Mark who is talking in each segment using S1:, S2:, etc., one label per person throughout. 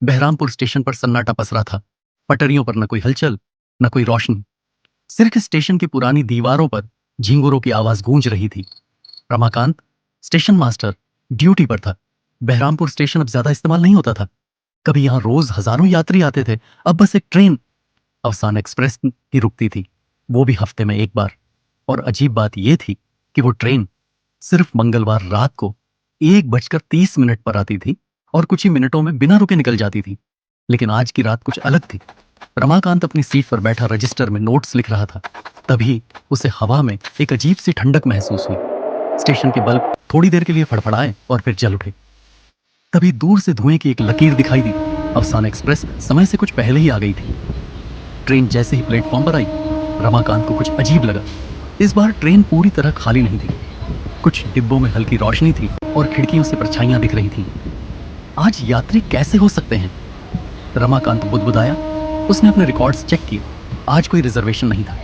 S1: Baharampur station पर सन्नाटा पसरा था। पटरियों पर न कोई हलचल, न कोई रोशनी। सिर्फ स्टेशन की पुरानी दीवारों पर झींगुरों की आवाज गूंज रही थी। रमाकांत, स्टेशन मास्टर, ड्यूटी पर था। बहरामपुर स्टेशन अब ज्यादा इस्तेमाल नहीं होता था। कभी यहां रोज हजारों यात्री आते थे, अब बस एक ट्रेन, अवसान एक्सप्रेस, ही रुकती थी, वो भी हफ्ते में एक बार। और अजीब बात यह थी कि वो ट्रेन सिर्फ मंगलवार रात को 1:30 पर आती थी और कुछ ही मिनटों में बिना रुके निकल जाती थी। लेकिन आज की रात कुछ अलग थी। रमाकांत अपनी सीट पर बैठा रजिस्टर में नोट्स लिख रहा था। तभी उसे हवा में एक अजीब सी ठंडक महसूस हुई। स्टेशन के बल्ब थोड़ी देर के लिए फड़फड़ाए और फिर जल उठे। तभी दूर से धुएं की एक लकीर दिखाई दी। अफसान एक्सप्रेस समय से कुछ पहले ही आ गई थी। ट्रेन जैसे ही प्लेटफॉर्म पर आई, रमाकांत को कुछ अजीब लगा। इस बार ट्रेन पूरी तरह खाली नहीं थी। कुछ डिब्बों में हल्की रोशनी थी और खिड़कियों से परछाइयां दिख रही थीं। आज यात्री कैसे हो सकते हैं? रमाकांत बुदबुदाया। उसने अपने रिकॉर्ड्स चेक किए। आज कोई रिजर्वेशन नहीं था।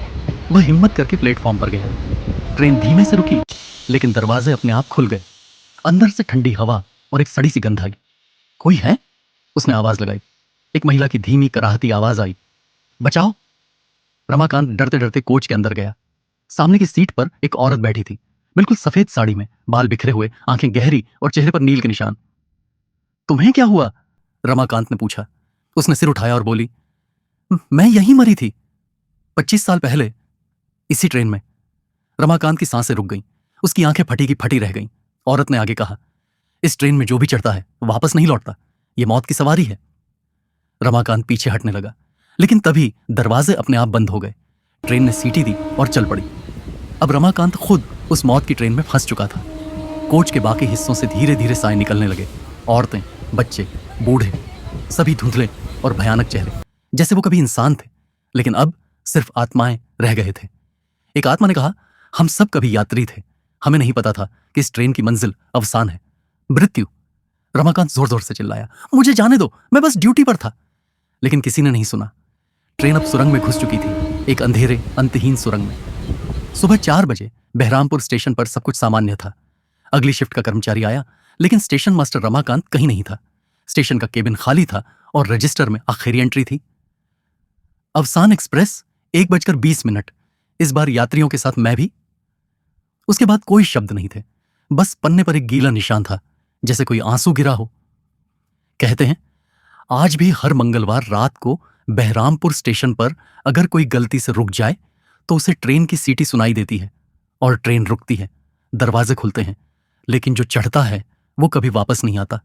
S1: वह हिम्मत करके प्लेटफॉर्म पर गया। ट्रेन धीमे से रुकी, लेकिन दरवाजे अपने आप खुल गए। अंदर से ठंडी हवा और एक सड़ी सी गंध आई। कोई है? उसने आवाज लगाई। एक महिला की धीमी कराहती आवाज आई, बचाओ। रमाकांत डरते डरते कोच के अंदर गया। सामने की सीट पर एक औरत बैठी थी, बिल्कुल सफेद साड़ी में, बाल बिखरे हुए, आंखें गहरी और चेहरे पर नील के निशान। तुम्हें क्या हुआ? रमाकांत ने पूछा। उसने सिर उठाया और बोली, मैं यहीं मरी थी 25 साल पहले, इसी ट्रेन में। रमाकांत की सांसें रुक गईं। उसकी आंखें फटी की फटी रह गईं। औरत ने आगे कहा, इस ट्रेन में जो भी चढ़ता है वापस नहीं लौटता। यह मौत की सवारी है। रमाकांत पीछे हटने लगा, लेकिन तभी दरवाजे अपने आप बंद हो गए। ट्रेन ने सीटी दी और चल पड़ी। अब रमाकांत खुद उस मौत की ट्रेन में फंस चुका था। कोच के बाकी हिस्सों से धीरे धीरे साए निकलने लगे। औरतें, बच्चे, बूढ़े, सभी धुंधले और भयानक चेहरे, जैसे वो कभी इंसान थे, लेकिन अब सिर्फ आत्माएं रह गए थे। एक आत्मा ने कहा, हम सब कभी यात्री थे। हमें नहीं पता था कि इस ट्रेन की मंजिल अवसान है, मृत्यु। रमाकांत जोर जोर से चिल्लाया, मुझे जाने दो, मैं बस ड्यूटी पर था। लेकिन किसी ने नहीं सुना। ट्रेन अब सुरंग में घुस चुकी थी, एक अंधेरे अंतहीन सुरंग में। सुबह 4 बजे बहरामपुर स्टेशन पर सब कुछ सामान्य था। अगली शिफ्ट का कर्मचारी आया, लेकिन स्टेशन मास्टर रमाकांत कहीं नहीं था। स्टेशन का केबिन खाली था और रजिस्टर में आखिरी एंट्री थी, अवसान एक्सप्रेस 1:20। इस बार यात्रियों के साथ मैं भी। उसके बाद कोई शब्द नहीं थे, बस पन्ने पर एक गीला निशान था, जैसे कोई आंसू गिरा हो। कहते हैं, आज भी हर मंगलवार रात को बहरामपुर स्टेशन पर अगर कोई गलती से रुक जाए तो उसे ट्रेन की सीटी सुनाई देती है और ट्रेन रुकती है, दरवाजे खुलते हैं, लेकिन जो चढ़ता है वो कभी वापस नहीं आता।